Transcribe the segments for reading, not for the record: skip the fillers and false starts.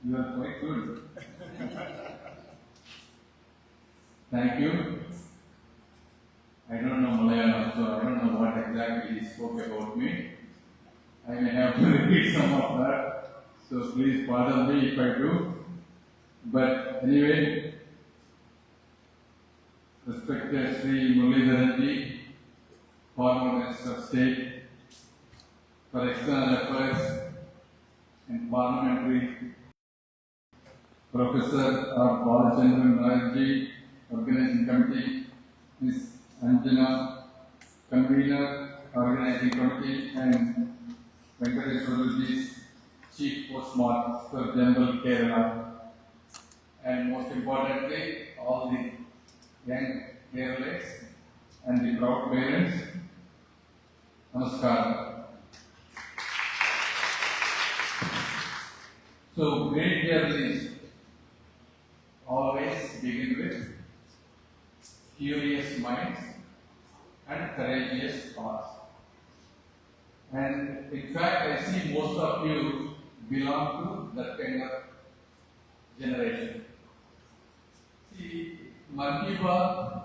You are quite good. Thank you. I don't know Malayalam, so I don't know what exactly he spoke about me. I may have to repeat some of that, so please pardon me if I do. But anyway, respected Sri Muraleedharan ji, former Minister of State for External Affairs and Parliamentary, Professor R. Balachandran Nayak, Organizing Committee, Ms. Anjana, Convener, Organizing Committee, and Venkateswara, Chief Postmaster General, Kerala, and most importantly, all the young Keralites and the proud parents. Namaskar. So, great journeys always begin with curious minds and courageous hearts. And in fact, I see most of you belong to that kind of generation. See, Man Ki Baat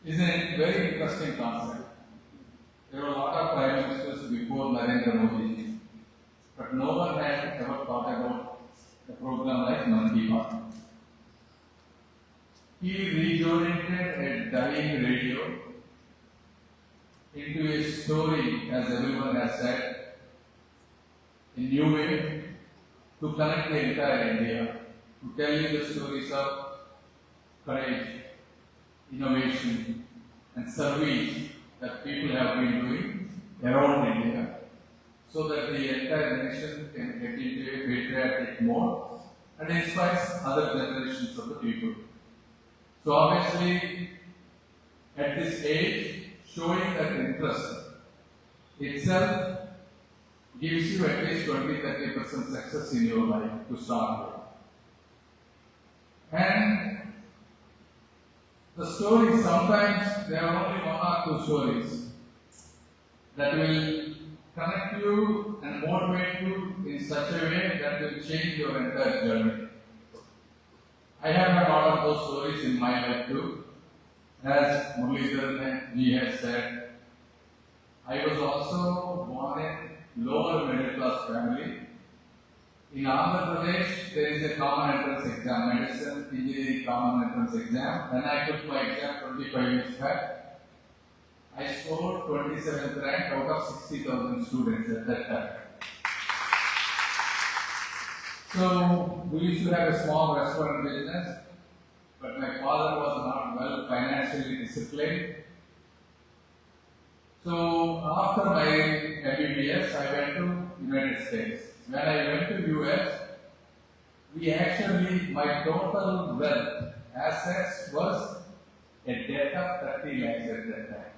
is a very interesting concept. There were a lot of prime ministers before Narendra Modi, but no one had ever thought about a program like Man Ki Baat. He reoriented a dying radio into a story, as everyone has said, a new way to connect the entire India, to tell you the stories of courage, innovation, and service that people have been doing around India, so that the entire nation can get into a patriotic mode and inspires other generations of the people. So obviously, at this age, showing that interest itself gives you at least 20-30% success in your life to start with. And the stories, sometimes there are only one or two stories that will connect you and motivate you in such a way that will change your entire journey. I have had a lot of those stories in my life too. As Muraleedharan ji has said, I was also born in lower middle class family. In Andhra Pradesh, there is a common entrance exam, medicine, engineering common entrance exam. When I took my exam 25 years back, I scored 27th rank out of 60,000 students at that time. So, we used to have a small restaurant business, but my father was not well financially disciplined. So, after my MBBS, I went to United States. When I went to US, my total wealth, assets was a debt of 30 lakhs at that time.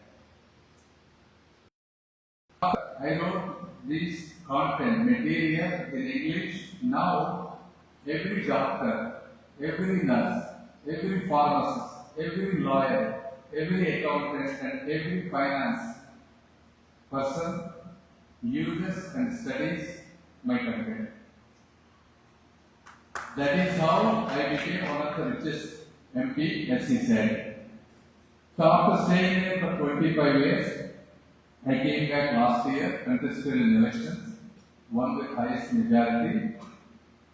I wrote this content, material in English. Now, every doctor, every nurse, every pharmacist, every lawyer, every accountant, and every finance person uses and studies my content. That is how I became one of the richest MP, as he said. So after staying there for 25 years, I came back last year, contested in elections, won with highest majority,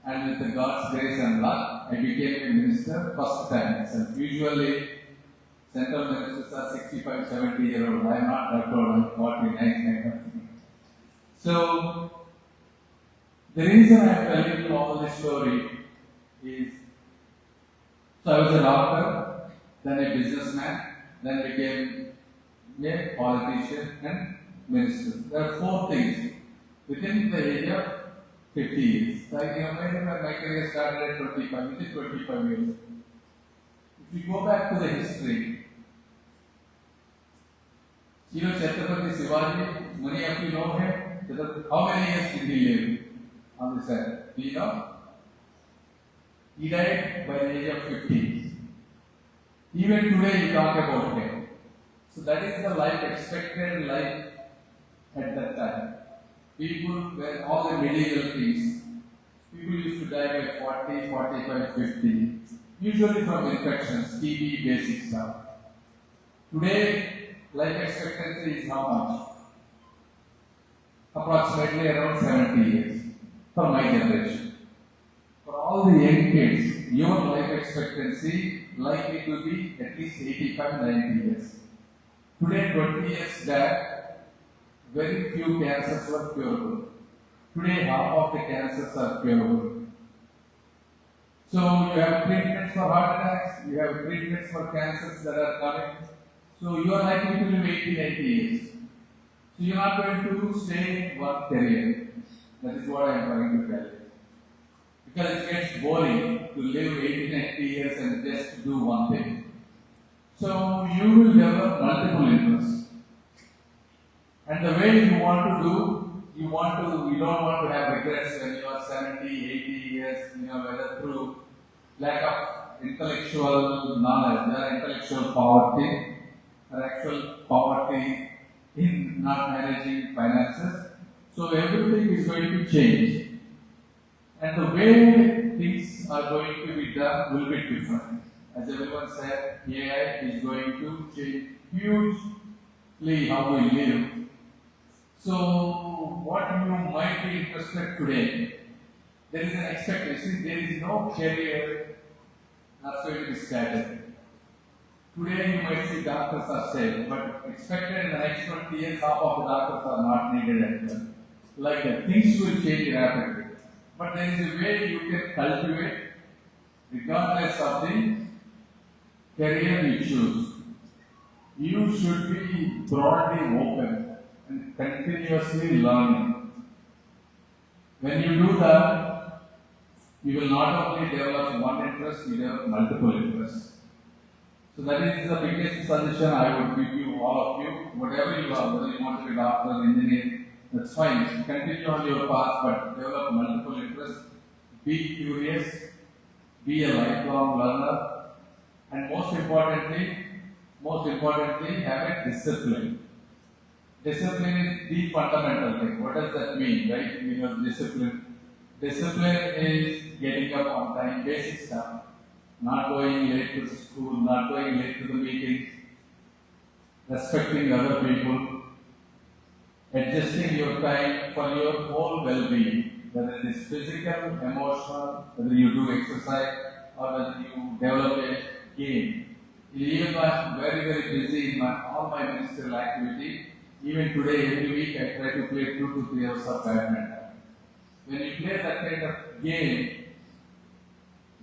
and with the God's grace and luck, I became a minister first time. So usually, central ministers are 65, 70 years old. I am not that old, I'm 49 kind of thing. So, the reason I am telling you all this story is, so I was a doctor, then a businessman, then became a politician and minister. There are four things within the age of 50 years. So my career started at 25, within 25 years. If you go back to the history, you know Chhatrapati Shivaji, many of you know him. How many years did he live on this earth? Do you know? He died by the age of 50. Even today you talk about him. So that is the life, expected life at that time. People were all the medieval things. people used to die by 40, 45, 50, usually from infections, TB, basic stuff. Today, life expectancy is how much? Approximately around 70 years for my generation. For all the young kids, your life expectancy likely to be at least 85, 90 years. Today, 20 years back, very few cancers were curable. Today, half of the cancers are curable. So, you have treatments for heart attacks, you have treatments for cancers that are coming. So, you are likely to live 80, 90 years. So, you are not going to stay in one career. That is what I am trying to tell you. Because it gets boring to live 80, 90 years and just do one thing. So, you will develop multiple interests. And the way you want to do, you don't want to have regrets when you are 70, 80 years, whether through lack of intellectual knowledge, or intellectual poverty, or actual poverty in not managing finances. So everything is going to change. And the way things are going to be done will be different. As everyone said, AI is going to change hugely how we live. So, what you might be interested today, there is an expectation, there is no career that's going to be scattered. Today you might see doctors are saved, but expected in the next 20 years, half of the doctors are not needed anymore. Like that, things will change rapidly. But there is a way you can cultivate, regardless of the career you choose. You should be broadly open and continuously learning. When you do that, you will not only develop one interest, you develop multiple interests. So that is the biggest suggestion I would give you, all of you, whatever you are, whether you want to be doctor, engineer, that's fine. Continue on your path, but develop multiple interests. Be curious, be a lifelong learner, and most importantly, have a discipline. Discipline is the fundamental thing. What does that mean, right? Discipline. Discipline is getting up on time, basic stuff. Not going late to the school, not going late to the meetings, respecting other people, adjusting your time for your whole well-being, whether it is physical, emotional, whether you do exercise, or whether you develop a game. Even though I am very, very busy in all my ministerial activity, even today, every week, I try to play 2 to 3 hours of badminton. When you play that kind of game,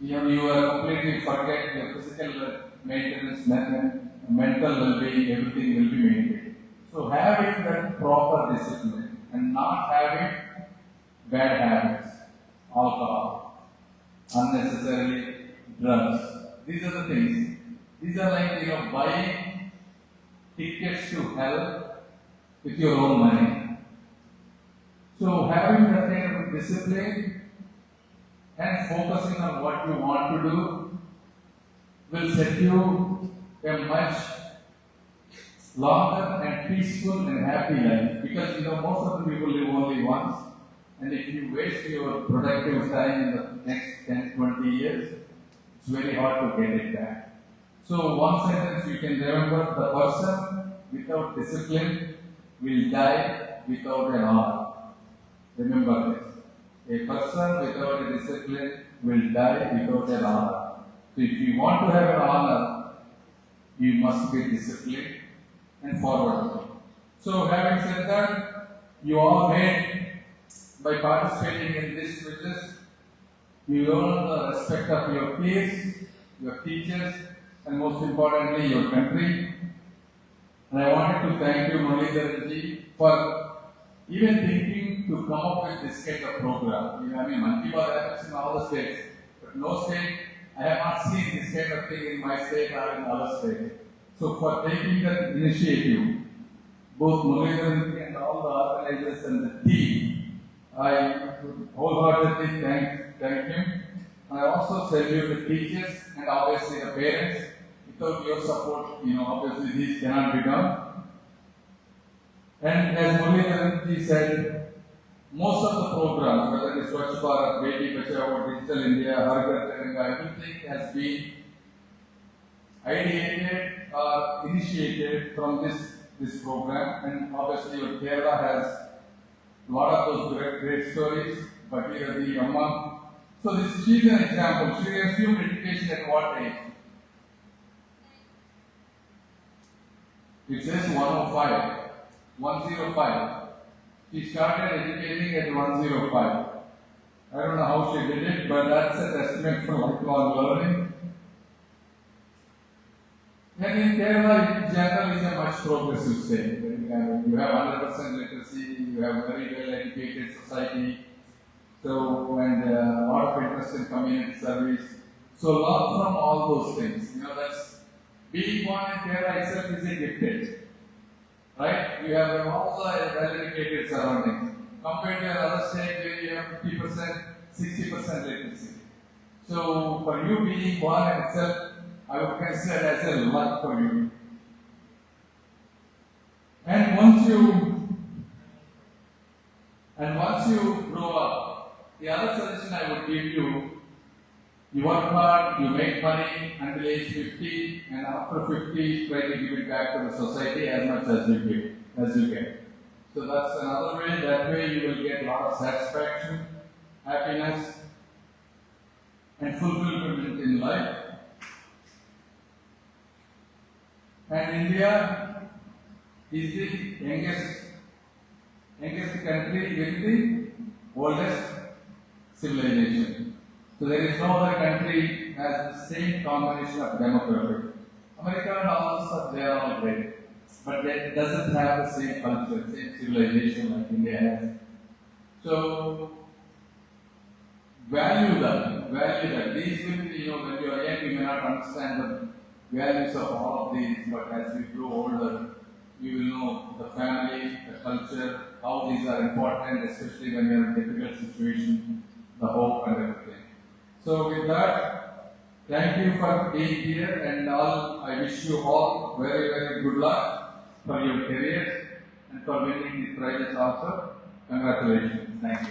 you are completely forget your physical maintenance, mental well-being, everything will be maintained. So having that proper discipline and not having bad habits, alcohol, unnecessarily drugs. These are the things. These are like buying tickets to hell with your own money. So having that kind of discipline and focusing on what you want to do will set you a much longer and peaceful and happy life. Because most of the people live only once, and if you waste your productive time in the next 10, 20 years, it's very hard to get it back. So one sentence you can remember: the person without discipline will die without an honor. Remember this. A person without a discipline will die without an honor. So if you want to have an honor, you must be disciplined and forward. So having said that, you all made, by participating in this quizzes, you earn the respect of your peers, your teachers, and most importantly, your country. And I wanted to thank you, Muraleedharan, for even thinking to come up with this kind of program. Mann Ki Baat happens in all the states, but no state, I have not seen this kind of thing in my state or in other states. So for taking that initiative, both Muraleedharan and all the organizers and the team, I wholeheartedly thank him. And I also salute the teachers and obviously the parents. Without your support, obviously this cannot be done. And as Muraleedharan said, most of the programs, whether it is Swachh Bharat, Beti Bachao, Digital India, Har Ghar Tiranga, everything has been ideated or initiated from this program, and obviously Kerala has a lot of those great stories. Bhagirathi, Amma. So she is an example. She assumed education at what age? It says 105. 105. She started educating at 105. I don't know how she did it, but that's a testament for lifelong learning. And in Kerala, in general, is a much progressive state. You have 100% literacy, you have very well educated society, so and a lot of interest in community service. So learn from all those things. That's being born in Kerala itself is a gifted. Right? You have all the well-educated surroundings. Compared to another state where you have 50%, 60% literacy. So for you being born in itself, I would consider as a luck for you. And once you grow up, the other suggestion I would give you, you work hard, you make money until age 50, and after 50, try to give it back to the society as much as you get. So that's another way. That way you will get a lot of satisfaction, happiness, and fulfillment in life. And India is the youngest country with the oldest civilization. So there is no other country has the same combination of demographics. America and all this stuff, they are all great. But it doesn't have the same culture, same civilization like India has. So value that. These will be, when you are young, you may not understand the values of all of these, but as you grow older, you will know the family, the culture, how these are important, especially when you are in a difficult situation, the hope and everything. So with that, thank you for being here, and I wish you all very, very good luck for your careers and for winning the prizes also. Congratulations. Thank you.